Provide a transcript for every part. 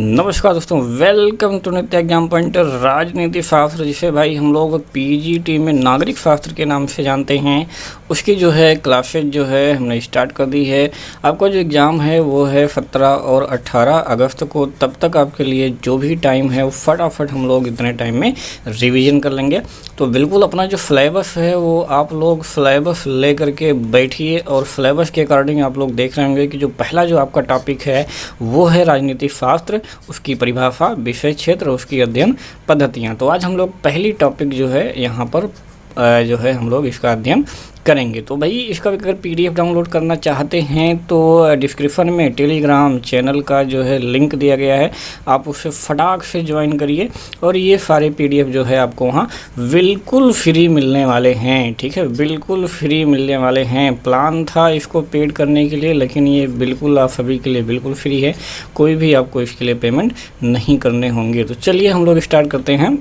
नमस्कार दोस्तों, welcome to नित्य एग्जाम पॉइंटर। राजनीति शास्त्र जिसे भाई हम लोग पीजीटी में नागरिक शास्त्र के नाम से जानते हैं, उसकी जो है क्लासेज जो है हमने स्टार्ट कर दी है। आपका जो एग्ज़ाम है वो है 17 और 18 अगस्त को। तब तक आपके लिए जो भी टाइम है वो फटाफट हम लोग इतने टाइम में रिवीजन कर लेंगे। तो बिल्कुल अपना जो सिलेबस है वो आप लोग सिलेबस ले करके बैठिए और सिलेबस के अकॉर्डिंग आप लोग देख रहे होंगे कि जो पहला जो आपका टॉपिक है वो है राजनीति शास्त्र, उसकी परिभाषा, विषय क्षेत्र, उसकी अध्ययन पद्धतियाँ। तो आज हम लोग पहली टॉपिक जो है यहाँ पर जो है हम लोग इसका अध्ययन करेंगे। तो भाई इसका अगर पीडीएफ डाउनलोड करना चाहते हैं तो डिस्क्रिप्शन में टेलीग्राम चैनल का जो है लिंक दिया गया है, आप उसे फटाक से ज्वाइन करिए और ये सारे पीडीएफ जो है आपको वहाँ बिल्कुल फ्री मिलने वाले हैं। ठीक है, बिल्कुल फ्री मिलने वाले हैं। प्लान था इसको पेड करने के लिए, लेकिन ये बिल्कुल आप सभी के लिए बिल्कुल फ्री है, कोई भी आपको इसके लिए पेमेंट नहीं करने होंगे। तो चलिए हम लोग स्टार्ट करते हैं।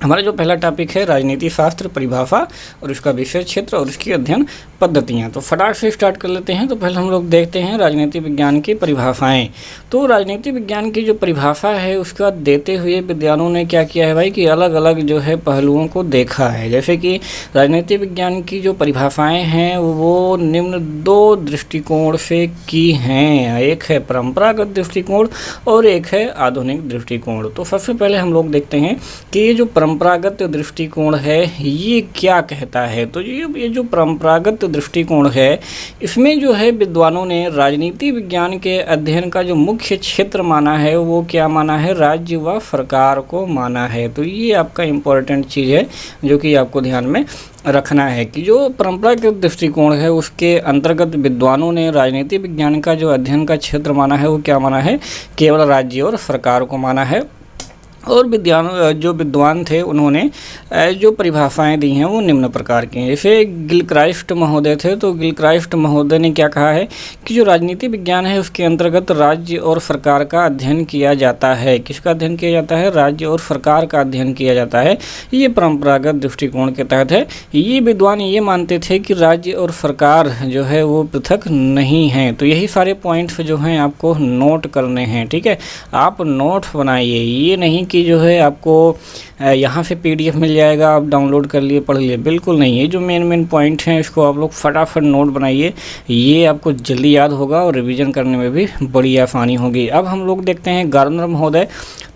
हमारा जो पहला टॉपिक है राजनीति शास्त्र, परिभाषा और उसका विषय क्षेत्र और उसकी अध्ययन पद्धतियाँ। तो फटाक से स्टार्ट कर लेते हैं। तो पहले हम लोग देखते हैं राजनीति विज्ञान की परिभाषाएं। तो राजनीति विज्ञान की जो परिभाषा है उसका देते हुए विद्वानों ने क्या किया है भाई कि अलग अलग जो है पहलुओं को देखा है। जैसे कि राजनीति विज्ञान की जो परिभाषाएँ हैं वो निम्न दो दृष्टिकोण से की हैं। एक है परंपरागत दृष्टिकोण और एक है आधुनिक दृष्टिकोण। तो सबसे पहले हम लोग देखते हैं कि ये जो परंपरागत दृष्टिकोण है ये क्या कहता है। तो ये जो परंपरागत दृष्टिकोण है इसमें जो है विद्वानों ने राजनीति विज्ञान के अध्ययन का जो मुख्य क्षेत्र माना है वो क्या माना है, राज्य व सरकार को माना है। तो ये आपका इम्पोर्टेंट चीज़ है जो कि आपको ध्यान में रखना है कि जो परंपरागत दृष्टिकोण है उसके अंतर्गत विद्वानों ने राजनीति विज्ञान का जो अध्ययन का क्षेत्र माना है वो क्या माना है, केवल राज्य और सरकार को माना है। और जो विद्वान थे उन्होंने जो परिभाषाएं दी हैं वो निम्न प्रकार की हैं। जैसे गिलक्राइस्ट महोदय थे, तो गिलक्राइस्ट महोदय ने क्या कहा है कि जो राजनीति विज्ञान है उसके अंतर्गत राज्य और सरकार का अध्ययन किया जाता है। किसका अध्ययन किया जाता है, राज्य और सरकार का अध्ययन किया जाता है। ये परंपरागत दृष्टिकोण के तहत है। ये विद्वान ये मानते थे कि राज्य और सरकार जो है वो पृथक नहीं हैं। तो यही सारे पॉइंट्स जो हैं आपको नोट करने हैं। ठीक है, आप नोट बनाइए, ये नहीं कि जो है आपको यहाँ से पीडीएफ मिल जाएगा आप डाउनलोड कर लिए पढ़ लिए, बिल्कुल नहीं। ये जो मेन पॉइंट हैं इसको आप लोग फटाफट नोट बनाइए, ये आपको जल्दी याद होगा और रिवीजन करने में भी बड़ी आसानी होगी। अब हम लोग देखते हैं गार्नर महोदय।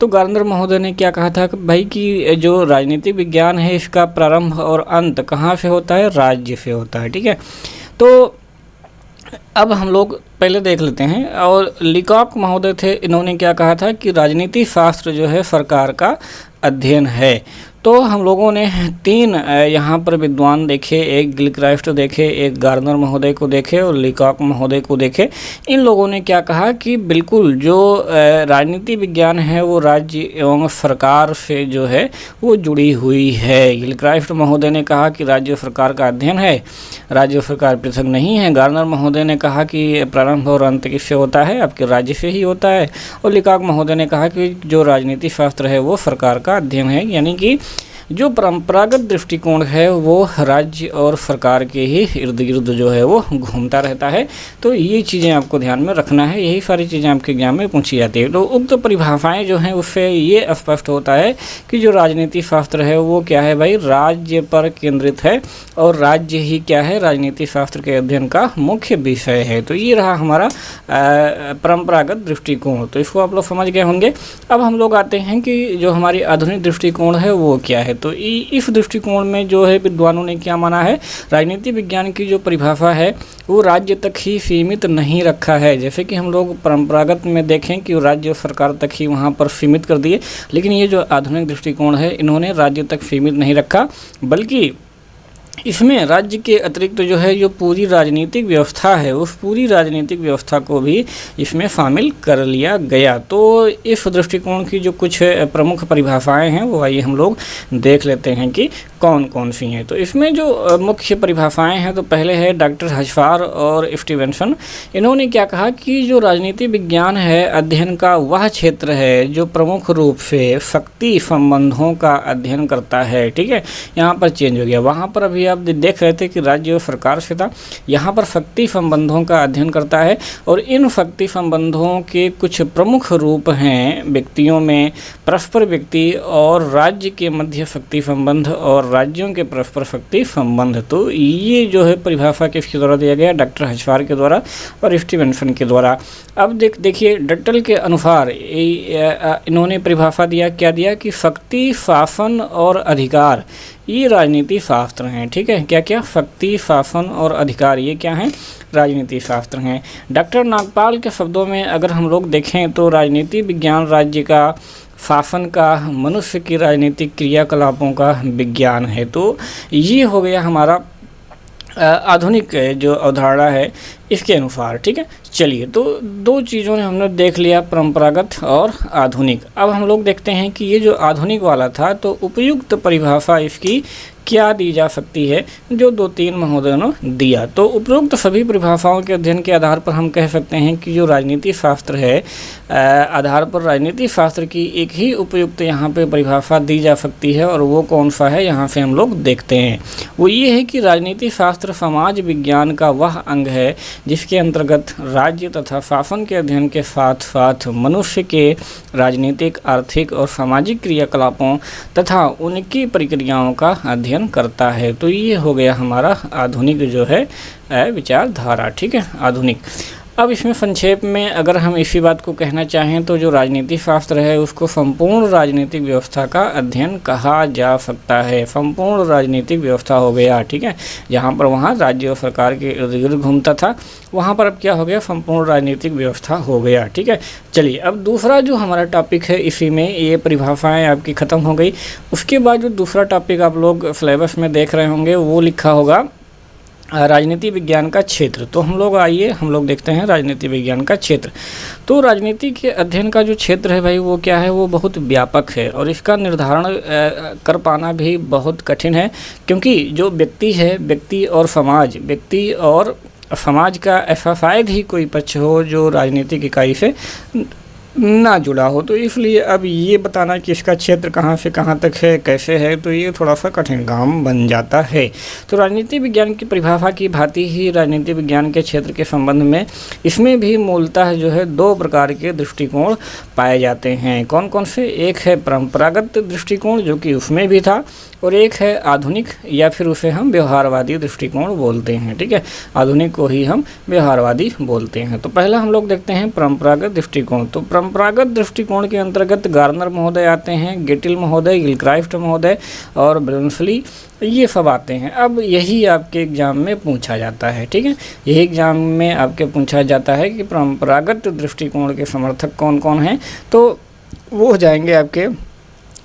तो गार्नर महोदय ने क्या कहा था कि भाई कि जो राजनीतिक विज्ञान है इसका प्रारंभ और अंत कहाँ से होता है, राज्य से होता है। ठीक है, तो अब हम लोग पहले देख लेते हैं। और लीकॉक महोदय थे, इन्होंने क्या कहा था कि राजनीति शास्त्र जो है सरकार का अध्ययन है। तो हम लोगों ने तीन यहाँ पर विद्वान देखे, एक गिलक्राइस्ट देखे, एक गार्नर महोदय को देखे और लीकॉक महोदय को देखे। इन लोगों ने क्या कहा कि बिल्कुल जो राजनीति विज्ञान है वो राज्य एवं सरकार से जो है वो जुड़ी हुई है। गिलक्राइस्ट महोदय ने कहा कि राज्य और सरकार का अध्ययन है, राज्य और सरकार पृथक नहीं है। गार्नर महोदय ने कहा कि प्रारंभ और अंत किससे होता है, आपके राज्य से ही होता है। और लीकॉक महोदय ने कहा कि जो राजनीति शास्त्र है वो सरकार का अध्ययन है, यानी कि जो परंपरागत दृष्टिकोण है वो राज्य और सरकार के ही इर्द गिर्द जो है वो घूमता रहता है। तो ये चीज़ें आपको ध्यान में रखना है, यही सारी चीज़ें आपके एग्जाम में पूछी जाती है। तो उक्त परिभाषाएं जो हैं उससे ये स्पष्ट होता है कि जो राजनीति शास्त्र है वो क्या है भाई, राज्य पर केंद्रित है और राज्य ही क्या है, राजनीति शास्त्र के अध्ययन का मुख्य विषय है। तो ये रहा हमारा परंपरागत दृष्टिकोण। तो इसको आप लोग समझ गए होंगे। अब हम लोग आते हैं कि जो हमारी आधुनिक दृष्टिकोण है वो क्या है। तो इस दृष्टिकोण में जो है विद्वानों ने क्या माना है, राजनीति विज्ञान की जो परिभाषा है वो राज्य तक ही सीमित नहीं रखा है। जैसे कि हम लोग परंपरागत में देखें कि राज्य और सरकार तक ही वहाँ पर सीमित कर दिए, लेकिन ये जो आधुनिक दृष्टिकोण है इन्होंने राज्य तक सीमित नहीं रखा, बल्कि इसमें राज्य के अतिरिक्त जो है जो पूरी राजनीतिक व्यवस्था है उस पूरी राजनीतिक व्यवस्था को भी इसमें शामिल कर लिया गया। तो इस दृष्टिकोण की जो कुछ प्रमुख परिभाषाएं हैं वो आइए हम लोग देख लेते हैं कि कौन कौन सी हैं। तो इसमें जो मुख्य परिभाषाएं हैं तो पहले है डॉक्टर हजफार और स्टीवेंसन। इन्होंने क्या कहा कि जो राजनीति विज्ञान है अध्ययन का वह क्षेत्र है जो प्रमुख रूप से शक्ति संबंधों का अध्ययन करता है। ठीक है, यहाँ पर चेंज हो गया, वहाँ पर अभी अभी आप देख रहे थे कि राज्य और सरकार से था। यहाँ पर शक्ति संबंधों का अध्ययन करता है और इन शक्ति संबंधों के कुछ प्रमुख रूप हैं व्यक्तियों में परस्पर व्यक्ति और राज्य के मध्य शक्ति संबंध और राज्यों के परस्पर शक्ति संबंध। तो ये जो है परिभाषा किसके द्वारा दिया गया, डॉक्टर हचवार के द्वारा और स्टीवेंसन के द्वारा। अब देखिए डटल के अनुसार इन्होंने परिभाषा दिया, क्या दिया कि शक्ति, शासन और अधिकार ये राजनीति शास्त्र हैं। ठीक है, क्या क्या, शक्ति, शासन और अधिकार ये क्या हैं, राजनीति शास्त्र हैं। डॉक्टर नागपाल के शब्दों में अगर हम लोग देखें तो राजनीति विज्ञान राज्य का, शासन का, मनुष्य की राजनीतिक क्रियाकलापों का विज्ञान है। तो ये हो गया हमारा आधुनिक जो अवधारणा है इसके अनुसार। ठीक है, चलिए तो दो चीज़ों ने हमने देख लिया, परंपरागत और आधुनिक। अब हम लोग देखते हैं कि ये जो आधुनिक वाला था तो उपयुक्त परिभाषा इसकी क्या दी जा सकती है, जो 2-3 महोदयों ने दिया। तो उपरोक्त सभी परिभाषाओं के अध्ययन के आधार पर हम कह सकते हैं कि जो राजनीति शास्त्र है, आधार पर राजनीति शास्त्र की एक ही उपयुक्त यहाँ पे परिभाषा दी जा सकती है। और वो कौन सा है, यहाँ से हम लोग देखते हैं। वो ये है कि राजनीति शास्त्र समाज विज्ञान का वह अंग है जिसके अंतर्गत राज्य तथा शासन के अध्ययन के साथ साथ मनुष्य के राजनीतिक, आर्थिक और सामाजिक क्रियाकलापों तथा उनकी प्रक्रियाओं का अध्ययन करता है। तो ये हो गया हमारा आधुनिक जो है विचारधारा। ठीक है, आधुनिक। अब इसमें संक्षेप में अगर हम इसी बात को कहना चाहें तो जो राजनीति शास्त्र है उसको संपूर्ण राजनीतिक व्यवस्था का अध्ययन कहा जा सकता है। संपूर्ण राजनीतिक व्यवस्था हो गया। ठीक है, जहाँ पर वहाँ राज्य और सरकार के इर्द गिर्द घूमता था, वहाँ पर अब क्या हो गया, संपूर्ण राजनीतिक व्यवस्था हो गया। ठीक है, चलिए अब दूसरा जो हमारा टॉपिक है, इसी में ये परिभाषाएँ आपकी ख़त्म हो गई। उसके बाद जो दूसरा टॉपिक आप लोग सिलेबस में देख रहे होंगे वो लिखा होगा राजनीति विज्ञान का क्षेत्र। तो हम लोग देखते हैं राजनीति विज्ञान का क्षेत्र। तो राजनीति के अध्ययन का जो क्षेत्र है भाई वो क्या है, वो बहुत व्यापक है और इसका निर्धारण कर पाना भी बहुत कठिन है, क्योंकि जो व्यक्ति है, व्यक्ति और समाज का ऐसा शायद ही कोई पक्ष हो जो राजनीतिक इकाई से ना जुड़ा हो। तो इसलिए अब ये बताना कि इसका क्षेत्र कहाँ से कहाँ तक है, कैसे है, तो ये थोड़ा सा कठिन काम बन जाता है। तो राजनीति विज्ञान की परिभाषा की भांति ही राजनीति विज्ञान के क्षेत्र के संबंध में इसमें भी मूलतः जो है 2 प्रकार के दृष्टिकोण पाए जाते हैं। कौन कौन से, एक है परंपरागत दृष्टिकोण जो कि उसमें भी था, और एक है आधुनिक या फिर उसे हम व्यवहारवादी दृष्टिकोण बोलते हैं। ठीक है, आधुनिक को ही हम व्यवहारवादी बोलते हैं। तो पहला हम लोग देखते हैं परंपरागत दृष्टिकोण। तो परंपरागत दृष्टिकोण के अंतर्गत गार्नर महोदय आते हैं, गेटिल महोदय, गिलक्राइस्ट महोदय और ब्रनसली, ये सब आते हैं। अब यही आपके एग्जाम में पूछा जाता है। ठीक है, यही एग्जाम में आपके पूछा जाता है कि परंपरागत दृष्टिकोण के समर्थक कौन कौन हैं। तो वो हो जाएंगे आपके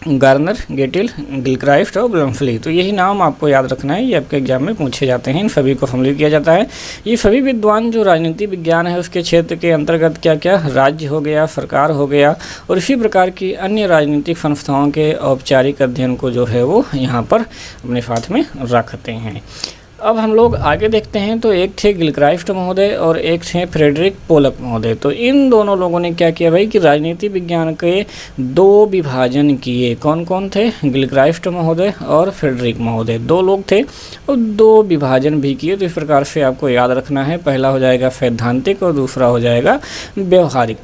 गार्नर, गेटिल, गिलक्राइस्ट और ब्रनसली। तो यही नाम आपको याद रखना है, ये आपके एग्जाम में पूछे जाते हैं। इन सभी को सम्मिलित किया जाता है। ये सभी विद्वान जो राजनीति विज्ञान है उसके क्षेत्र के अंतर्गत क्या क्या, राज्य हो गया, सरकार हो गया और इसी प्रकार की अन्य राजनीतिक संस्थाओं के औपचारिक अध्ययन को जो है वो यहाँ पर अपने साथ में रखते हैं। अब हम लोग आगे देखते हैं। तो एक थे गिलक्राइस्ट महोदय और एक थे फ्रेडरिक पोलक महोदय। तो इन दोनों लोगों ने क्या किया भाई कि राजनीति विज्ञान के 2 विभाजन किए। कौन कौन थे, गिलक्राइस्ट महोदय और फ्रेडरिक महोदय, 2 लोग थे और 2 विभाजन भी किए। तो इस प्रकार से आपको याद रखना है, पहला हो जाएगा सैद्धांतिक और दूसरा हो जाएगा व्यवहारिक।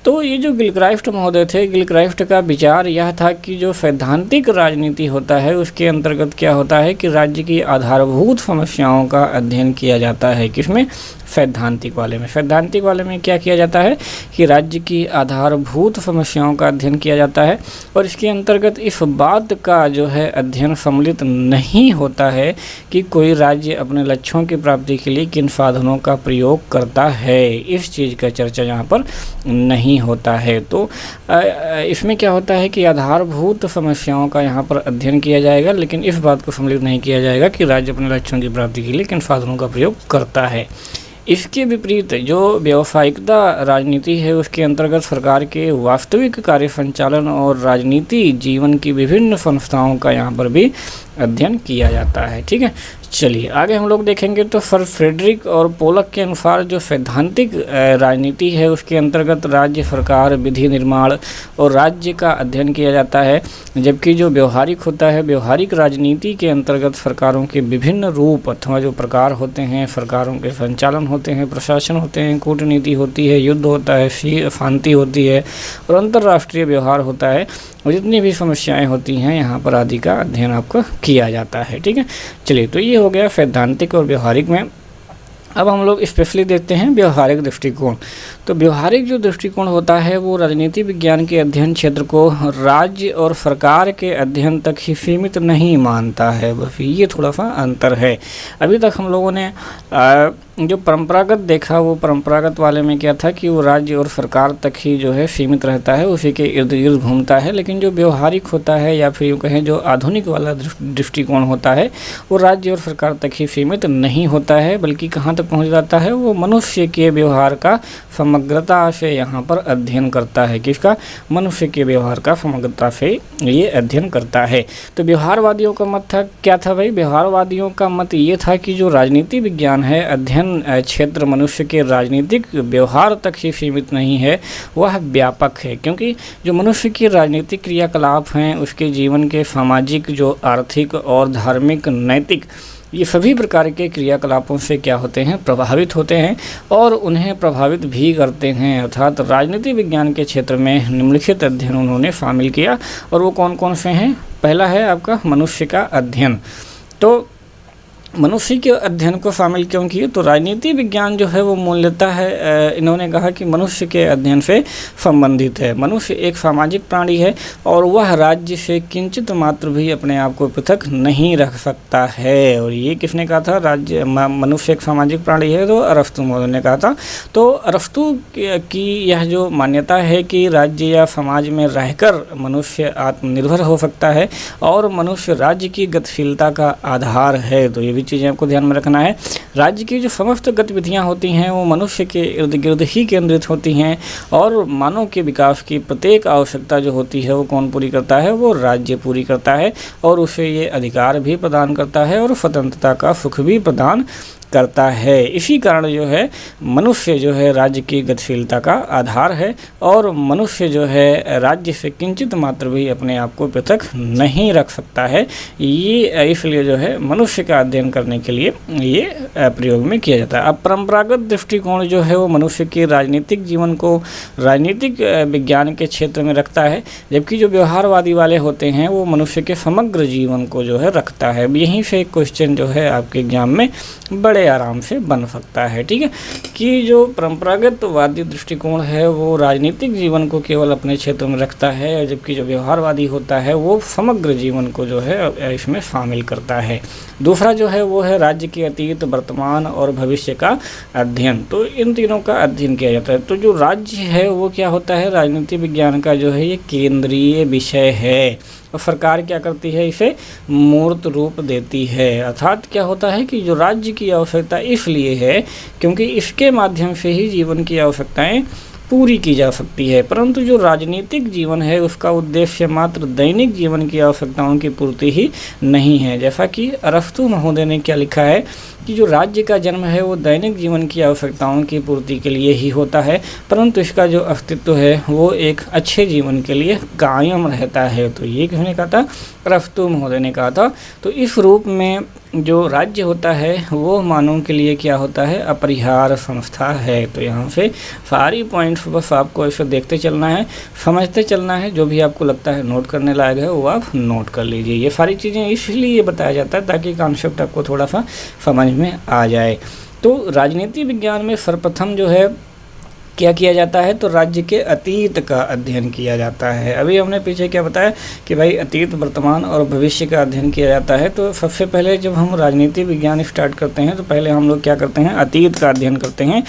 तो ये जो गिलक्राइस्ट महोदय थे, गिलक्राइस्ट का विचार यह था कि जो सैद्धांतिक राजनीति होता है उसके अंतर्गत क्या होता है कि राज्य की आधारभूत समस्याओं का अध्ययन किया जाता है। किसमें, सैद्धांतिक वाले में। सैद्धांतिक वाले में क्या किया जाता है कि राज्य की आधारभूत समस्याओं का अध्ययन किया जाता है और इसके अंतर्गत इस बात का जो है अध्ययन सम्मिलित नहीं होता है कि कोई राज्य अपने लक्ष्यों की प्राप्ति के लिए किन साधनों का प्रयोग करता है। इस चीज़ का चर्चा यहाँ पर नहीं होता है। तो इसमें क्या होता है कि आधारभूत समस्याओं का यहाँ पर अध्ययन किया जाएगा, लेकिन इस बात को सम्मिलित नहीं किया जाएगा कि राज्य अपने लक्ष्यों की प्राप्ति के लिए किन साधनों का प्रयोग करता है। इसके विपरीत जो व्यावसायिकता राजनीति है उसके अंतर्गत सरकार के वास्तविक कार्य संचालन और राजनीति जीवन की विभिन्न संस्थाओं का यहाँ पर भी अध्ययन किया जाता है। ठीक है, चलिए आगे हम लोग देखेंगे तो सर फ्रेडरिक और पोलक के अनुसार जो सैद्धांतिक राजनीति है उसके अंतर्गत राज्य सरकार विधि निर्माण और राज्य का अध्ययन किया जाता है, जबकि जो व्यवहारिक होता है व्यवहारिक राजनीति के अंतर्गत सरकारों के विभिन्न रूप अथवा जो प्रकार होते हैं, सरकारों के संचालन होते हैं, प्रशासन होते हैं, कूटनीति होती है, युद्ध होता है, शांति होती है और अंतर्राष्ट्रीय व्यवहार होता है और जितनी भी समस्याएं होती हैं यहाँ पर आदि का अध्ययन आपका किया जाता है। ठीक है, चलिए तो ये हो गया सैद्धांतिक और व्यवहारिक में। अब हम लोग स्पेशली देखते हैं व्यवहारिक दृष्टिकोण। तो व्यवहारिक जो दृष्टिकोण होता है वो राजनीति विज्ञान के अध्ययन क्षेत्र को राज्य और सरकार के अध्ययन तक ही सीमित नहीं मानता है, बस ये थोड़ा सा अंतर है। अभी तक हम लोगों ने जो परंपरागत देखा वो परंपरागत वाले में क्या था कि वो राज्य और सरकार तक ही जो है सीमित रहता है, उसी के इर्द गिर्द घूमता है। लेकिन जो व्यवहारिक होता है या फिर यूँ कहें जो आधुनिक वाला दृष्टिकोण होता है वो राज्य और सरकार तक ही सीमित नहीं होता है, बल्कि कहाँ तक पहुँच जाता है, वो मनुष्य के व्यवहार का समग्रता से यहाँ पर अध्ययन करता है। किसका? मनुष्य के व्यवहार का समग्रता से ये अध्ययन करता है। तो व्यवहारवादियों का मत था क्या था भाई? व्यवहारवादियों का मत ये था कि जो राजनीति विज्ञान है अध्ययन क्षेत्र मनुष्य के राजनीतिक व्यवहार तक ही सीमित नहीं है, वह व्यापक है, क्योंकि जो मनुष्य की राजनीतिक क्रियाकलाप हैं उसके जीवन के सामाजिक, जो आर्थिक और धार्मिक, नैतिक, ये सभी प्रकार के क्रियाकलापों से क्या होते हैं? प्रभावित होते हैं और उन्हें प्रभावित भी करते हैं। अर्थात राजनीति विज्ञान के क्षेत्र में निम्नलिखित अध्ययन उन्होंने शामिल किया और वो कौन कौन से हैं? पहला है आपका मनुष्य का अध्ययन। तो मनुष्य के अध्ययन को शामिल क्यों किए? तो राजनीति विज्ञान जो है वो मूल्यतः है, इन्होंने कहा कि मनुष्य के अध्ययन से संबंधित है। मनुष्य एक सामाजिक प्राणी है और वह राज्य से किंचित मात्र भी अपने आप को पृथक नहीं रख सकता है। और ये किसने कहा था? मनुष्य एक सामाजिक प्राणी है, तो अरस्तु महोदय ने कहा था। तो अरस्तु की यह जो मान्यता है कि राज्य या समाज में रहकर मनुष्य आत्मनिर्भर हो सकता है और मनुष्य राज्य की गतिशीलता का आधार है। तो ये चीज़ें आपको ध्यान में रखना है। राज्य की जो समस्त गतिविधियां होती हैं वो मनुष्य के इर्द गिर्द ही केंद्रित होती हैं और मानव के विकास की प्रत्येक आवश्यकता जो होती है वो कौन पूरी करता है? वो राज्य पूरी करता है और उसे ये अधिकार भी प्रदान करता है और स्वतंत्रता का सुख भी प्रदान करता है। इसी कारण जो है मनुष्य जो है राज्य की गतिशीलता का आधार है और मनुष्य जो है राज्य से किंचित मात्र भी अपने आप को पृथक नहीं रख सकता है। ये इसलिए जो है मनुष्य का अध्ययन करने के लिए ये प्रयोग में किया जाता है। अब परंपरागत दृष्टिकोण जो है वो मनुष्य के राजनीतिक जीवन को राजनीतिक विज्ञान के क्षेत्र में रखता है, जबकि जो व्यवहारवादी वाले होते हैं वो मनुष्य के समग्र जीवन को जो है रखता है। यहीं से एक क्वेश्चन जो है आपके एग्जाम में बड़े आराम से बन सकता है। ठीक है, कि जो परंपरागतवादी दृष्टिकोण है वो राजनीतिक जीवन को केवल अपने क्षेत्र में रखता है, जबकि जो व्यवहारवादी होता है वो समग्र जीवन को जो है इसमें शामिल करता है। दूसरा जो है वो है राज्य के अतीत, वर्तमान और भविष्य का अध्ययन। तो इन तीनों का अध्ययन किया जाता है। तो जो राज्य है वो क्या होता है? राजनीति विज्ञान का जो है ये केंद्रीय विषय है और सरकार क्या करती है? इसे मूर्त रूप देती है। अर्थात क्या होता है कि जो राज्य की आवश्यकता इसलिए है क्योंकि इसके माध्यम से ही जीवन की आवश्यकताएं पूरी की जा सकती है, परंतु जो राजनीतिक जीवन है उसका उद्देश्य मात्र दैनिक जीवन की आवश्यकताओं की पूर्ति ही नहीं है। जैसा कि अरस्तु महोदय ने क्या लिखा है कि जो राज्य का जन्म है वो दैनिक जीवन की आवश्यकताओं की पूर्ति के लिए ही होता है, परंतु इसका जो अस्तित्व है वो एक अच्छे जीवन के लिए कायम रहता है। तो ये किसने कहा था? अरस्तु महोदय ने कहा था। तो इस रूप में जो राज्य होता है वो मानव के लिए क्या होता है? अपरिहार्य संस्था है। तो यहाँ से सारी पॉइंट्स बस आपको ऐसे देखते चलना है, समझते चलना है। जो भी आपको लगता है नोट करने लायक है वो आप नोट कर लीजिए। ये सारी चीज़ें इसलिए बताया जाता है ताकि कॉन्सेप्ट आपको थोड़ा सा समझ में आ जाए। तो राजनीति विज्ञान में सर्वप्रथम जो है क्या किया जाता है? तो राज्य के अतीत का अध्ययन किया जाता है। अभी हमने पीछे क्या बताया कि भाई अतीत, वर्तमान और भविष्य का अध्ययन किया जाता है। तो सबसे पहले जब हम राजनीति विज्ञान स्टार्ट करते हैं तो पहले हम लोग क्या करते हैं? अतीत का अध्ययन करते हैं।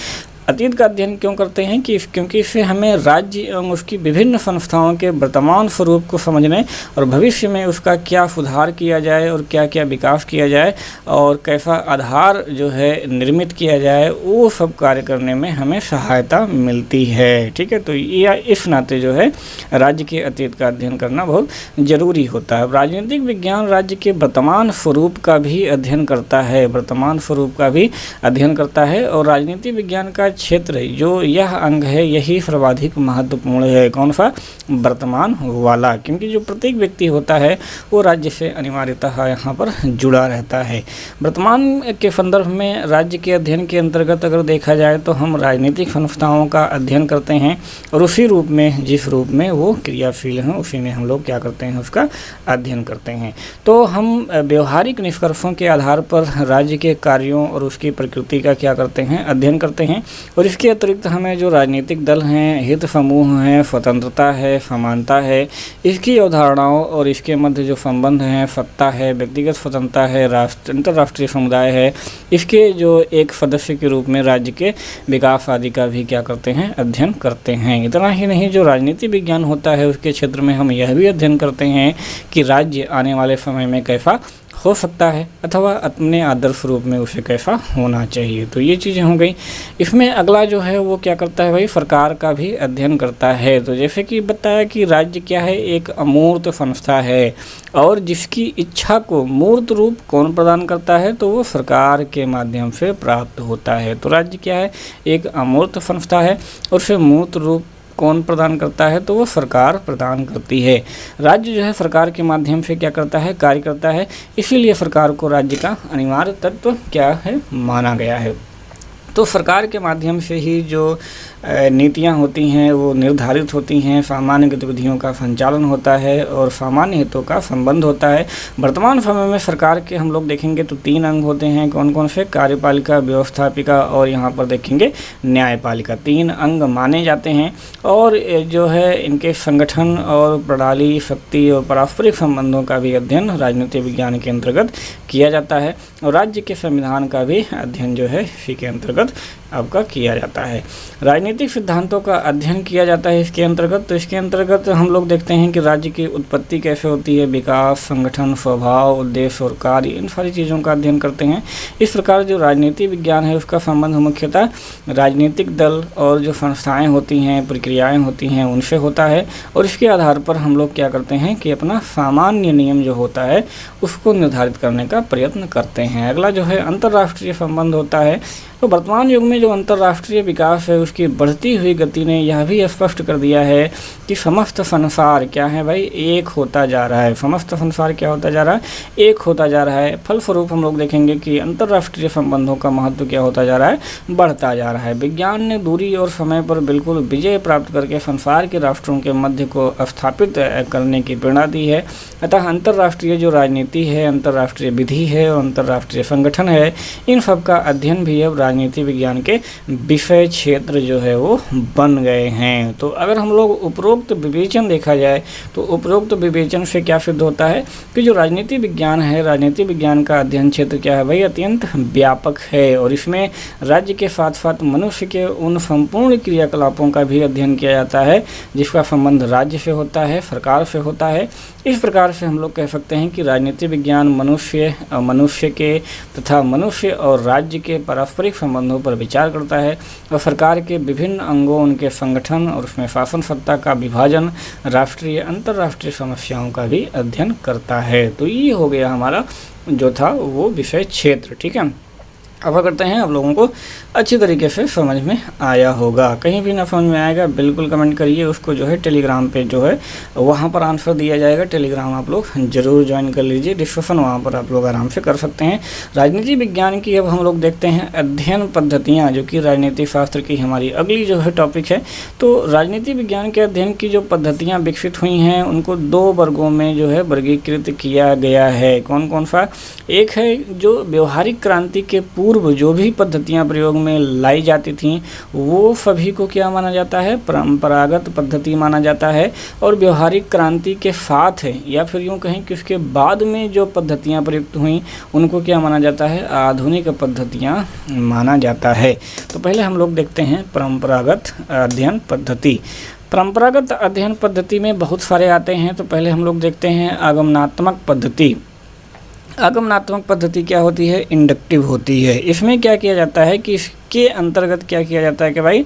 अतीत का अध्ययन क्यों करते हैं कि क्योंकि इससे हमें राज्य एवं उसकी विभिन्न संस्थाओं के वर्तमान स्वरूप को समझने और भविष्य में उसका क्या सुधार किया जाए और क्या क्या विकास किया जाए और कैसा आधार जो है निर्मित किया जाए, वो सब कार्य करने में हमें सहायता मिलती है। ठीक है, तो ये इस नाते जो है राज्य के अतीत का अध्ययन करना बहुत ज़रूरी होता है। राजनीतिक विज्ञान राज्य के वर्तमान स्वरूप का भी अध्ययन करता है, वर्तमान स्वरूप का भी अध्ययन करता है। और राजनीति विज्ञान का क्षेत्र जो यह अंग है यही सर्वाधिक महत्वपूर्ण है। कौन सा? वर्तमान वाला, क्योंकि जो प्रत्येक व्यक्ति होता है वो राज्य से अनिवार्यतः यहाँ पर जुड़ा रहता है। वर्तमान के संदर्भ में राज्य के अध्ययन के अंतर्गत अगर देखा जाए तो हम राजनीतिक संस्थाओं का अध्ययन करते हैं और उसी रूप में, जिस रूप में वो क्रियाशील हैं, उसी में हम लोग क्या करते हैं, उसका अध्ययन करते हैं। तो हम व्यवहारिक निष्कर्षों के आधार पर राज्य के कार्यों और उसकी प्रकृति का क्या करते हैं, अध्ययन करते हैं। और इसके अतिरिक्त हमें जो राजनीतिक दल हैं, हित समूह हैं, स्वतंत्रता है, समानता है, इसकी अवधारणाओं और इसके मध्य जो संबंध हैं, सत्ता है, व्यक्तिगत स्वतंत्रता है, अंतर्राष्ट्रीय समुदाय है, इसके जो एक सदस्य के रूप में राज्य के विकास आदि का भी क्या करते हैं, अध्ययन करते हैं। इतना ही नहीं, जो राजनीति विज्ञान होता है उसके क्षेत्र में हम यह भी अध्ययन करते हैं कि राज्य आने वाले समय में कैसा हो सकता है अथवा अपने आदर्श रूप में उसे कैसा होना चाहिए। तो ये चीज़ें हो गई। इसमें अगला जो है वो क्या करता है भाई, सरकार का भी अध्ययन करता है। तो जैसे कि बताया कि राज्य क्या है, एक अमूर्त संस्था है और जिसकी इच्छा को मूर्त रूप कौन प्रदान करता है, तो वो सरकार के माध्यम से प्राप्त होता है। तो राज्य क्या है, एक अमूर्त संस्था है और उसे मूर्त रूप कौन प्रदान करता है, तो वो सरकार प्रदान करती है। राज्य जो है सरकार के माध्यम से क्या करता है, कार्य करता है। इसीलिए सरकार को राज्य का अनिवार्य तत्व क्या है, माना गया है। तो सरकार के माध्यम से ही जो नीतियाँ होती हैं वो निर्धारित होती हैं, सामान्य गतिविधियों का संचालन होता है और सामान्य हितों का संबंध होता है। वर्तमान समय में सरकार के हम लोग देखेंगे तो 3 अंग होते हैं। कौन कौन से? कार्यपालिका, व्यवस्थापिका और यहाँ पर देखेंगे न्यायपालिका। 3 अंग माने जाते हैं और जो है इनके संगठन और प्रणाली, शक्ति और पारस्परिक संबंधों का भी अध्ययन राजनीति विज्ञान के अंतर्गत किया जाता है और राज्य के संविधान का भी अध्ययन जो है इसी के अंतर्गत आपका किया जाता है। राजनीतिक सिद्धांतों का अध्ययन किया जाता है इसके अंतर्गत। तो इसके अंतर्गत हम लोग देखते हैं कि राज्य की उत्पत्ति कैसे होती है, विकास, संगठन, स्वभाव, उद्देश्य और कार्य, इन सारी चीज़ों का अध्ययन करते हैं। इस प्रकार जो राजनीति विज्ञान है उसका संबंध मुख्यतः राजनीतिक दल और जो संस्थाएं होती हैं, प्रक्रियाएं होती हैं, उनसे होता है और इसके आधार पर हम लोग क्या करते हैं कि अपना सामान्य नियम जो होता है उसको निर्धारित करने का प्रयत्न करते हैं। अगला जो है अंतर्राष्ट्रीय संबंध होता है। तो वर्तमान युग में जो अंतर्राष्ट्रीय विकास है उसकी बढ़ती हुई गति ने यह भी स्पष्ट कर दिया है कि समस्त संसार क्या है भाई, एक होता जा रहा है। समस्त संसार क्या होता जा रहा है, एक होता जा रहा है। फलस्वरूप हम लोग देखेंगे कि अंतर्राष्ट्रीय संबंधों का महत्व क्या होता जा रहा है, बढ़ता जा रहा है। विज्ञान ने दूरी और समय पर बिल्कुल विजय प्राप्त करके संसार के राष्ट्रों के मध्य को स्थापित करने की प्रेरणा दी है। अतः अंतर्राष्ट्रीय जो राजनीति है, अंतर्राष्ट्रीय विधि है और अंतर्राष्ट्रीय संगठन है, इन सब का अध्ययन भी अब राजनीति विज्ञान के विषय क्षेत्र जो है वो बन गए हैं। तो अगर हम लोग उपरोक्त विवेचन देखा जाए तो उपरोक्त विवेचन से क्या सिद्ध होता है कि जो राजनीति विज्ञान है, राजनीति विज्ञान का अध्ययन क्षेत्र क्या है भाई, अत्यंत व्यापक है और इसमें राज्य के साथ साथ मनुष्य के उन संपूर्ण क्रियाकलापों का भी अध्ययन किया जाता है जिसका संबंध राज्य से होता है, सरकार से होता है। इस प्रकार से हम लोग कह सकते हैं कि राजनीति विज्ञान मनुष्य के तथा मनुष्य और राज्य के पारस्परिक संबंधों पर विचार करता है और सरकार के विभिन्न अंगों, उनके संगठन और उसमें शासन सत्ता का विभाजन, राष्ट्रीय अंतर्राष्ट्रीय समस्याओं का भी अध्ययन करता है। तो ये हो गया हमारा जो था वो विषय क्षेत्र। ठीक है, अब करते हैं आप लोगों को अच्छी तरीके से समझ में आया होगा। कहीं भी ना समझ में आएगा बिल्कुल कमेंट करिए, उसको जो है टेलीग्राम पे जो है वहाँ पर आंसर दिया जाएगा। टेलीग्राम आप लोग ज़रूर ज्वाइन कर लीजिए, डिस्कशन वहाँ पर आप लोग आराम से कर सकते हैं। राजनीति विज्ञान की अब हम लोग देखते हैं अध्ययन पद्धतियाँ, जो कि राजनीति शास्त्र की हमारी अगली जो है टॉपिक है। तो राजनीति विज्ञान के अध्ययन की जो पद्धतियाँ विकसित हुई हैं उनको 2 वर्गों में जो है वर्गीकृत किया गया है। कौन कौन सा? एक है जो व्यवहारिक क्रांति के पूर्व जो भी पद्धतियाँ प्रयोग में लाई जाती थीं वो सभी को क्या माना जाता है, परंपरागत पद्धति माना जाता है। और व्यवहारिक क्रांति के साथ है या फिर यूँ कहें कि उसके बाद में जो पद्धतियाँ प्रयुक्त हुई उनको क्या माना जाता है, आधुनिक पद्धतियाँ माना जाता है। तो पहले हम लोग देखते हैं परंपरागत अध्ययन पद्धति। परंपरागत अध्ययन पद्धति में बहुत सारे आते हैं। तो पहले हम लोग देखते हैं आगमनात्मक पद्धति। आगमनात्मक पद्धति क्या होती है, इंडक्टिव होती है। इसमें क्या किया जाता है कि इसके अंतर्गत क्या किया जाता है कि भाई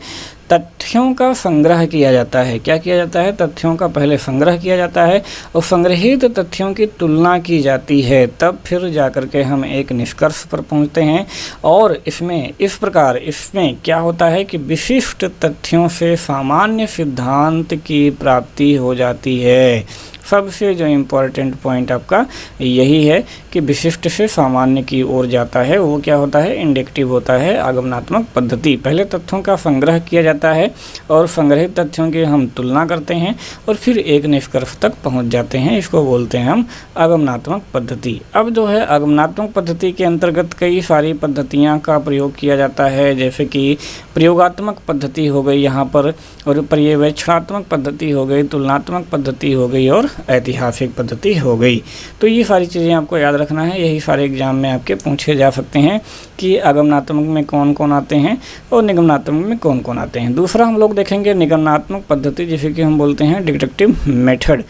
तथ्यों का संग्रह किया जाता है। क्या किया जाता है, तथ्यों का पहले संग्रह किया जाता है और संग्रहित तथ्यों की तुलना की जाती है, तब फिर जाकर के हम एक निष्कर्ष पर पहुंचते हैं। और इसमें इस प्रकार इसमें क्या होता है कि विशिष्ट तथ्यों से सामान्य सिद्धांत की प्राप्ति हो जाती है। सबसे जो इम्पोर्टेंट पॉइंट आपका यही है कि विशिष्ट से सामान्य की ओर जाता है, वो क्या होता है, इंडक्टिव होता है आगमनात्मक पद्धति। पहले तथ्यों का संग्रह किया जाता है और संग्रहित तथ्यों की हम तुलना करते हैं और फिर एक निष्कर्ष तक पहुंच जाते हैं, इसको बोलते हैं हम आगमनात्मक पद्धति। अब जो है आगमनात्मक पद्धति के अंतर्गत कई सारी पद्धतियाँ का प्रयोग किया जाता है, जैसे कि प्रयोगात्मक पद्धति हो गई यहाँ पर, और पर्यवेक्षणात्मक पद्धति हो गई, तुलनात्मक पद्धति हो गई और ऐतिहासिक पद्धति हो गई। तो ये सारी चीज़ें आपको याद रखना है, यही सारे एग्जाम में आपके पूछे जा सकते हैं कि आगमनात्मक में कौन कौन आते हैं और निगमनात्मक में कौन कौन आते हैं। दूसरा हम लोग देखेंगे निगमनात्मक पद्धति, जिसे कि हम बोलते हैं डिडक्टिव मेथड।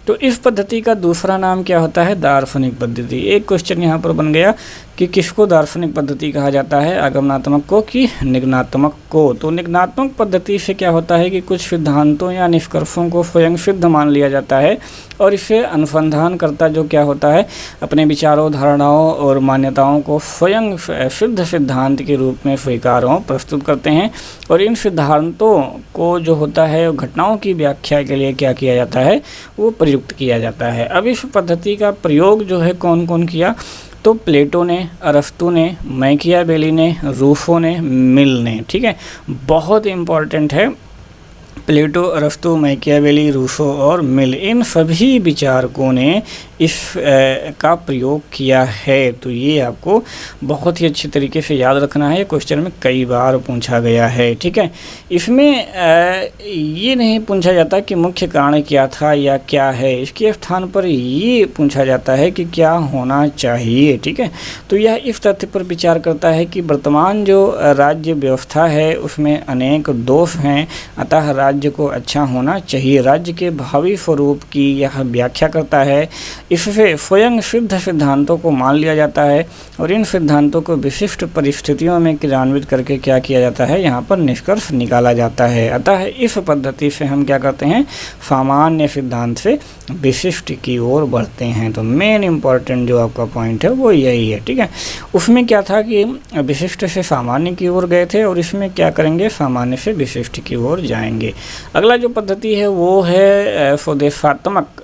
तो इस पद्धति का दूसरा नाम क्या होता है, दार्शनिक पद्धति। एक क्वेश्चन यहाँ पर बन गया कि किसको दार्शनिक पद्धति कहा जाता है, आगमनात्मक को कि निगमनात्मक को। तो निगमनात्मक पद्धति से क्या होता है कि कुछ सिद्धांतों या निष्कर्षों को स्वयं सिद्ध मान लिया जाता है और इसे अनुसंधानकर्ता जो क्या होता है अपने विचारों, धारणाओं और मान्यताओं को स्वयं सिद्ध सिद्धांत के रूप में स्वीकार और प्रस्तुत करते हैं। और इन सिद्धांतों को जो होता है घटनाओं की व्याख्या के लिए क्या किया जाता है, वो प्रयुक्त किया जाता है। अब इस पद्धति का प्रयोग जो है कौन कौन किया, तो प्लेटो ने, अरस्तु ने, मैकियावेली ने, रूसो ने, मिल ने। ठीक है, बहुत इम्पॉर्टेंट है। प्लेटो, अरस्तु, मैकियावेली, रूसो और मिल, इन सभी विचारकों ने इस का प्रयोग किया है। तो ये आपको बहुत ही अच्छी तरीके से याद रखना है, क्वेश्चन में कई बार पूछा गया है। ठीक है, इसमें ये नहीं पूछा जाता कि मुख्य कारण क्या था या क्या है, इसके स्थान पर ये पूछा जाता है कि क्या होना चाहिए। ठीक है, तो यह इस तथ्य पर विचार करता है कि वर्तमान जो राज्य व्यवस्था है उसमें अनेक दोष हैं, अतः राज्य को अच्छा होना चाहिए। राज्य के भावी स्वरूप की यह व्याख्या करता है। इससे स्वयं सिद्ध सिद्धांतों को मान लिया जाता है और इन सिद्धांतों को विशिष्ट परिस्थितियों में क्रियान्वित करके क्या किया जाता है, यहाँ पर निष्कर्ष निकाला जाता है। अतः इस पद्धति से हम क्या करते हैं, सामान्य सिद्धांत से विशिष्ट की ओर बढ़ते हैं। तो मेन इम्पॉर्टेंट जो आपका पॉइंट है वो यही है। ठीक है, उसमें क्या था कि विशिष्ट से सामान्य की ओर गए थे और इसमें क्या करेंगे, सामान्य से विशिष्ट की ओर जाएंगे। अगला जो पद्धति है वो है स्वदेशात्मक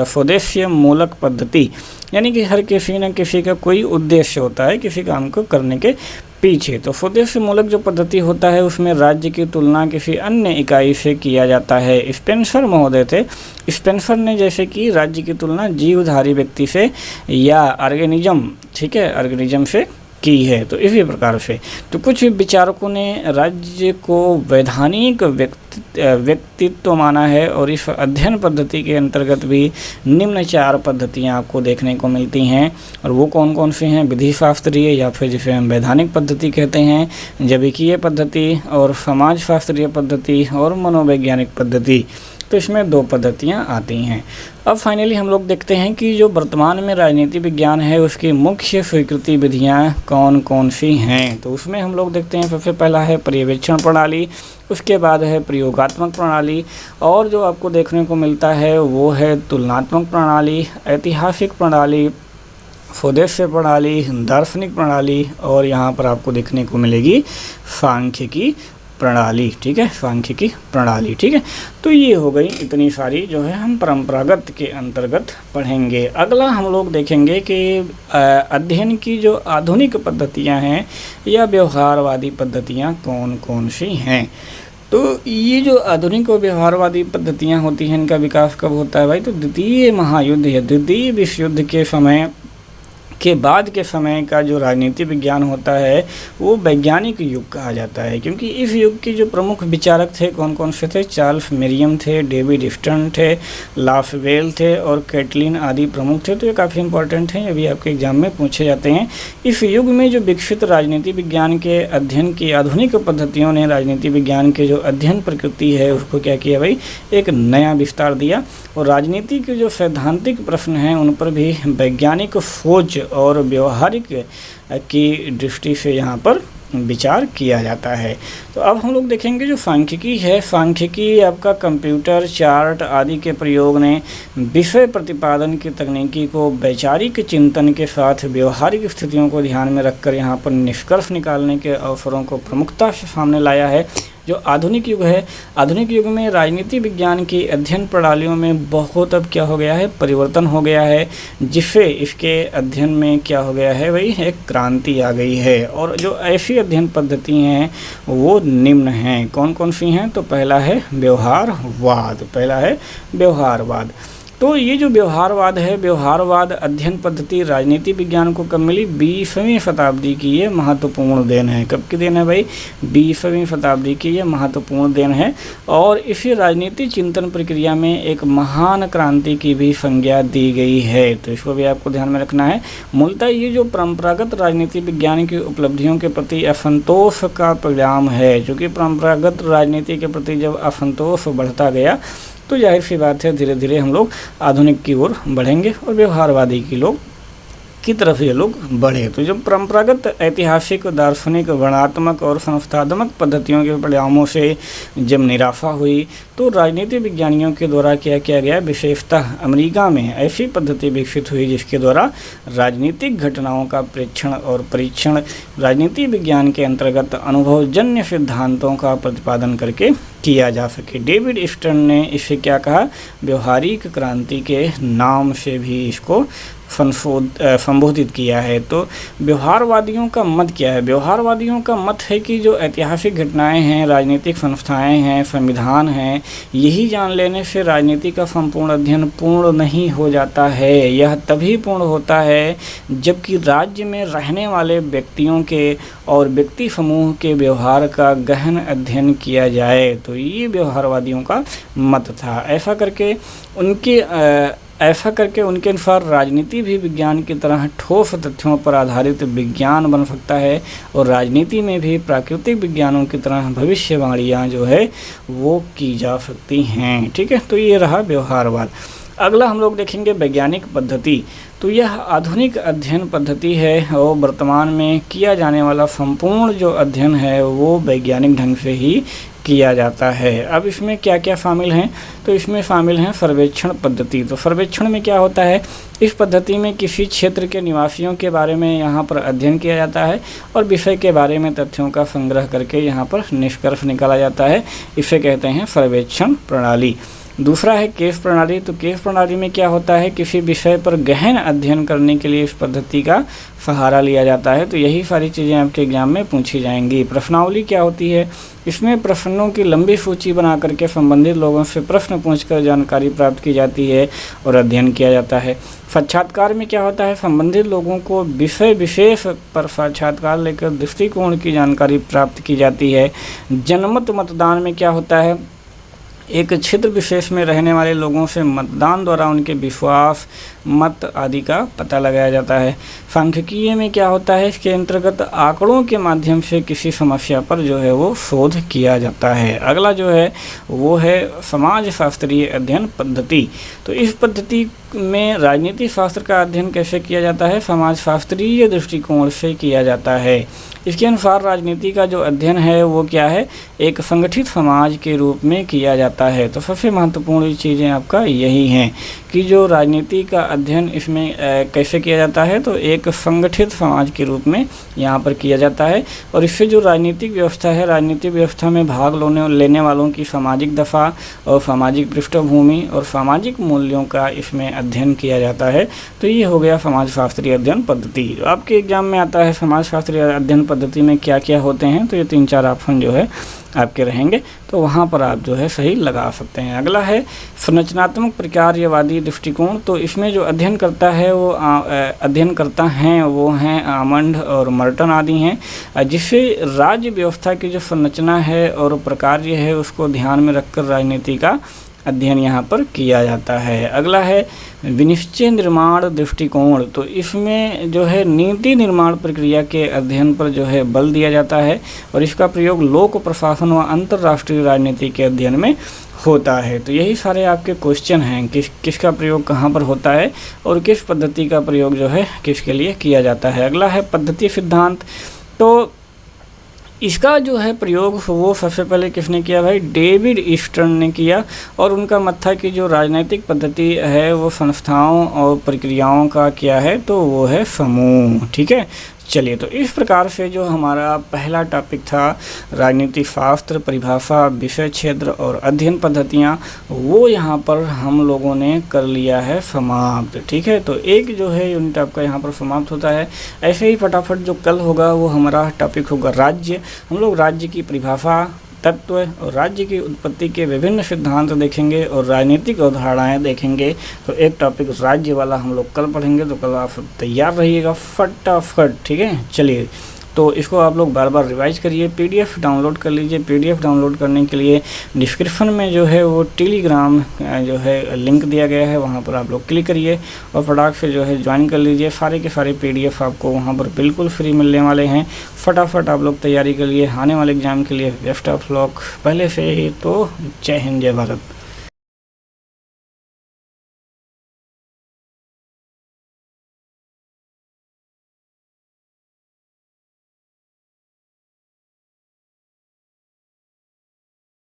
स्वदेशीय मूलक पद्धति, यानी कि हर किसी न किसी का कोई उद्देश्य होता है किसी काम को करने के पीछे। तो स्वदेशी मूलक जो पद्धति होता है उसमें राज्य की तुलना किसी अन्य इकाई से किया जाता है। स्पेंसर महोदय थे, स्पेंसर ने जैसे कि राज्य की तुलना जीवधारी व्यक्ति से या ऑर्गेनिज्म, ठीक है, ऑर्गेनिज्म से की है। तो इसी प्रकार से तो कुछ विचारकों ने राज्य को वैधानिक व्यक्तित्व माना है और इस अध्ययन पद्धति के अंतर्गत भी निम्न 4 पद्धतियाँ आपको देखने को मिलती हैं। और वो कौन कौन सी हैं, विधि शास्त्रीय या फिर जिसे हम वैधानिक पद्धति कहते हैं, जैविकीय पद्धति और समाज शास्त्रीय पद्धति और मनोवैज्ञानिक पद्धति। तो इसमें 2 पद्धतियाँ आती हैं। अब फाइनली हम लोग देखते हैं कि जो वर्तमान में राजनीति विज्ञान है उसकी मुख्य स्वीकृति विधियाँ कौन कौन सी हैं। तो उसमें हम लोग देखते हैं सबसे पहला है पर्यवेक्षण प्रणाली, उसके बाद है प्रयोगात्मक प्रणाली और जो आपको देखने को मिलता है वो है तुलनात्मक प्रणाली, ऐतिहासिक प्रणाली, स्वदेशी प्रणाली, दार्शनिक प्रणाली और यहाँ पर आपको देखने को मिलेगी सांख्यिकी प्रणाली। ठीक है, सांख्यिकी प्रणाली। ठीक है, तो ये हो गई इतनी सारी जो है हम परंपरागत के अंतर्गत पढ़ेंगे। अगला हम लोग देखेंगे कि अध्ययन की जो आधुनिक पद्धतियां हैं या व्यवहारवादी पद्धतियां कौन कौन सी हैं। तो ये जो आधुनिक और व्यवहारवादी पद्धतियां होती हैं इनका विकास कब होता है भाई, तो द्वितीय महायुद्ध या द्वितीय विश्व युद्ध के समय के बाद के समय का जो राजनीति विज्ञान होता है वो वैज्ञानिक युग कहा जाता है, क्योंकि इस युग के जो प्रमुख विचारक थे कौन कौन से थे? चार्ल्स मेरियम थे, डेविड स्टर्न थे, लाफवेल थे और कैटलिन आदि प्रमुख थे। तो ये काफ़ी इंपॉर्टेंट हैं, ये भी आपके एग्जाम में पूछे जाते हैं। इस युग में जो विकसित राजनीति विज्ञान के अध्ययन की आधुनिक पद्धतियों ने राजनीति विज्ञान के जो अध्ययन प्रकृति है उसको क्या किया भाई? एक नया विस्तार दिया। और राजनीति के जो सैद्धांतिक प्रश्न हैं उन पर भी वैज्ञानिक खोज और व्यवहारिक की दृष्टि से यहाँ पर विचार किया जाता है। तो अब हम लोग देखेंगे जो सांख्यिकी है, सांख्यिकी आपका कंप्यूटर चार्ट आदि के प्रयोग ने विषय प्रतिपादन की तकनीकी को वैचारिक चिंतन के साथ व्यवहारिक स्थितियों को ध्यान में रखकर यहाँ पर निष्कर्ष निकालने के अवसरों को प्रमुखता से सामने लाया है। जो आधुनिक युग है, आधुनिक युग में राजनीति विज्ञान की अध्ययन प्रणालियों में बहुत अब क्या हो गया है? परिवर्तन हो गया है, जिससे इसके अध्ययन में क्या हो गया है भाई? एक क्रांति आ गई है। और जो ऐसी अध्ययन पद्धति हैं वो निम्न हैं। कौन कौन सी हैं? तो पहला है व्यवहारवाद, पहला है व्यवहारवाद। तो ये जो व्यवहारवाद है, व्यवहारवाद अध्ययन पद्धति राजनीति विज्ञान को कब मिली? 20वीं शताब्दी की ये महत्वपूर्ण देन है। कब की देन है भाई? 20वीं शताब्दी की ये महत्वपूर्ण देन है। और इसी राजनीति चिंतन प्रक्रिया में एक महान क्रांति की भी संज्ञा दी गई है, तो इसको भी आपको ध्यान में रखना है। मूलतः ये जो परंपरागत राजनीति विज्ञान की उपलब्धियों के प्रति असंतोष का परिणाम है, क्योंकि परंपरागत राजनीति के प्रति जब असंतोष बढ़ता गया तो जाहिर सी बात है धीरे धीरे हम लोग आधुनिक की ओर बढ़ेंगे और व्यवहारवादी की तरफ ये लोग बढ़े। तो जब परंपरागत ऐतिहासिक, दार्शनिक, वर्णात्मक और संस्थात्मक पद्धतियों के परिणामों से जब निराशा हुई तो राजनीति विज्ञानियों के द्वारा क्या किया गया? विशेषतः अमेरिका में ऐसी पद्धति विकसित हुई जिसके द्वारा राजनीतिक घटनाओं का प्रेक्षण और परीक्षण राजनीति विज्ञान के अंतर्गत अनुभवजन्य सिद्धांतों का प्रतिपादन करके किया जा सके। डेविड स्टर्न ने इसे क्या कहा? व्यवहारिक क्रांति के नाम से भी इसको संबोधित किया है। तो व्यवहारवादियों का मत क्या है? व्यवहारवादियों का मत है कि जो ऐतिहासिक घटनाएं हैं, राजनीतिक संस्थाएं हैं, संविधान हैं, यही जान लेने से राजनीति का संपूर्ण अध्ययन पूर्ण नहीं हो जाता है। यह तभी पूर्ण होता है जबकि राज्य में रहने वाले व्यक्तियों के और व्यक्ति समूह के व्यवहार का गहन अध्ययन किया जाए। तो ये व्यवहारवादियों का मत था। ऐसा करके उनके अनुसार राजनीति भी विज्ञान की तरह ठोस तथ्यों पर आधारित विज्ञान बन सकता है और राजनीति में भी प्राकृतिक विज्ञानों की तरह भविष्यवाणियाँ जो है वो की जा सकती हैं। ठीक है, तो ये रहा व्यवहारवाद। अगला हम लोग देखेंगे वैज्ञानिक पद्धति। तो यह आधुनिक अध्ययन पद्धति है और वर्तमान में किया जाने वाला संपूर्ण जो अध्ययन है वो वैज्ञानिक ढंग से ही किया जाता है। अब इसमें क्या क्या शामिल हैं? तो इसमें शामिल हैं सर्वेक्षण पद्धति। तो सर्वेक्षण में क्या होता है? इस पद्धति में किसी क्षेत्र के निवासियों के बारे में यहाँ पर अध्ययन किया जाता है और विषय के बारे में तथ्यों का संग्रह करके यहाँ पर निष्कर्ष निकाला जाता है। इसे कहते हैं सर्वेक्षण प्रणाली। दूसरा है केस प्रणाली। तो केस प्रणाली में क्या होता है? किसी विषय पर गहन अध्ययन करने के लिए इस पद्धति का सहारा लिया जाता है। तो यही सारी चीज़ें आपके एग्जाम में पूछी जाएंगी। प्रश्नावली क्या होती है? इसमें प्रश्नों की लंबी सूची बना करके संबंधित लोगों से प्रश्न पूछकर जानकारी प्राप्त की जाती है और अध्ययन किया जाता है। साक्षात्कार में क्या होता है? संबंधित लोगों को विषय विशेष पर साक्षात्कार लेकर दृष्टिकोण की जानकारी प्राप्त की जाती है। जनमत मतदान में क्या होता है? एक क्षेत्र विशेष में रहने वाले लोगों से मतदान द्वारा उनके विश्वास, मत आदि का पता लगाया जाता है। सांख्यिकीय में क्या होता है? इसके अंतर्गत आंकड़ों के माध्यम से किसी समस्या पर जो है वो शोध किया जाता है। अगला जो है वो है समाज शास्त्रीय अध्ययन पद्धति। तो इस पद्धति में राजनीति शास्त्र का अध्ययन कैसे किया जाता है? समाज शास्त्रीय दृष्टिकोण से किया जाता है। इसके अनुसार राजनीति का जो अध्ययन है वो क्या है? एक संगठित समाज के रूप में किया जाता है। तो सबसे महत्वपूर्ण चीज़ें आपका यही हैं कि जो राजनीति का अध्ययन इसमें कैसे किया जाता है? तो एक संगठित समाज के रूप में यहाँ पर किया जाता है और इससे जो राजनीतिक व्यवस्था है, राजनीतिक व्यवस्था में भाग लेने वालों की सामाजिक दशा और सामाजिक पृष्ठभूमि और सामाजिक मूल्यों का इसमें अध्ययन किया जाता है। तो ये हो गया समाज शास्त्रीय अध्ययन पद्धति। आपके एग्जाम में आता है समाज शास्त्रीय अध्ययन पद्धति में क्या क्या होते हैं, तो ये 3-4 ऑप्शन जो है आपके रहेंगे, तो वहाँ पर आप जो है सही लगा सकते हैं। अगला है संरचनात्मक प्रकार्यवादी दृष्टिकोण। तो इसमें जो अध्ययन करता है वो अध्ययन करता हैं वो हैं आमंड और मर्टन आदि हैं, जिससे राज्य व्यवस्था की जो संरचना है और प्रकार्य है उसको ध्यान में रखकर राजनीति का अध्ययन यहाँ पर किया जाता है। अगला है विनिश्चय निर्माण दृष्टिकोण। तो इसमें जो है नीति निर्माण प्रक्रिया के अध्ययन पर जो है बल दिया जाता है और इसका प्रयोग लोक प्रशासन व अंतर्राष्ट्रीय राजनीति के अध्ययन में होता है। तो यही सारे आपके क्वेश्चन हैं, किसका प्रयोग कहाँ पर होता है और किस पद्धति का प्रयोग जो है किसके लिए किया जाता है। अगला है पद्धति सिद्धांत। तो इसका जो है प्रयोग वो सबसे पहले किसने किया भाई, डेविड ईस्टर्न ने किया, और उनका मत था कि जो राजनीतिक पद्धति है वो संस्थाओं और प्रक्रियाओं का क्या है, तो वो है समूह। ठीक है, चलिए, तो इस प्रकार से जो हमारा पहला टॉपिक था राजनीति शास्त्र, परिभाषा, विषय क्षेत्र और अध्ययन पद्धतियाँ, वो यहाँ पर हम लोगों ने कर लिया है समाप्त। ठीक है, तो एक जो है यूनिट आपका यहाँ पर समाप्त होता है। ऐसे ही फटाफट जो कल होगा वो हमारा टॉपिक होगा राज्य। हम लोग राज्य की परिभाषा, तत्व और राज्य की उत्पत्ति के विभिन्न सिद्धांत देखेंगे और राजनीतिक अवधारणाएं देखेंगे। तो एक टॉपिक राज्य वाला हम लोग कल पढ़ेंगे, तो कल आप तैयार रहिएगा फटाफट। ठीक है, चलिए, तो इसको आप लोग बार बार रिवाइज करिए, पीडीएफ डाउनलोड कर लीजिए। पीडीएफ डाउनलोड करने के लिए डिस्क्रिप्शन में जो है वो टेलीग्राम जो है लिंक दिया गया है, वहाँ पर आप लोग क्लिक करिए और फटाक से जो है ज्वाइन कर लीजिए। सारे के सारे पीडीएफ आपको वहाँ पर बिल्कुल फ्री मिलने वाले हैं। फटाफट आप लोग तैयारी कर लिए आने वाले एग्जाम के लिए। बेस्ट ऑफ लक पहले से ही। तो जय हिंद, जय भारत।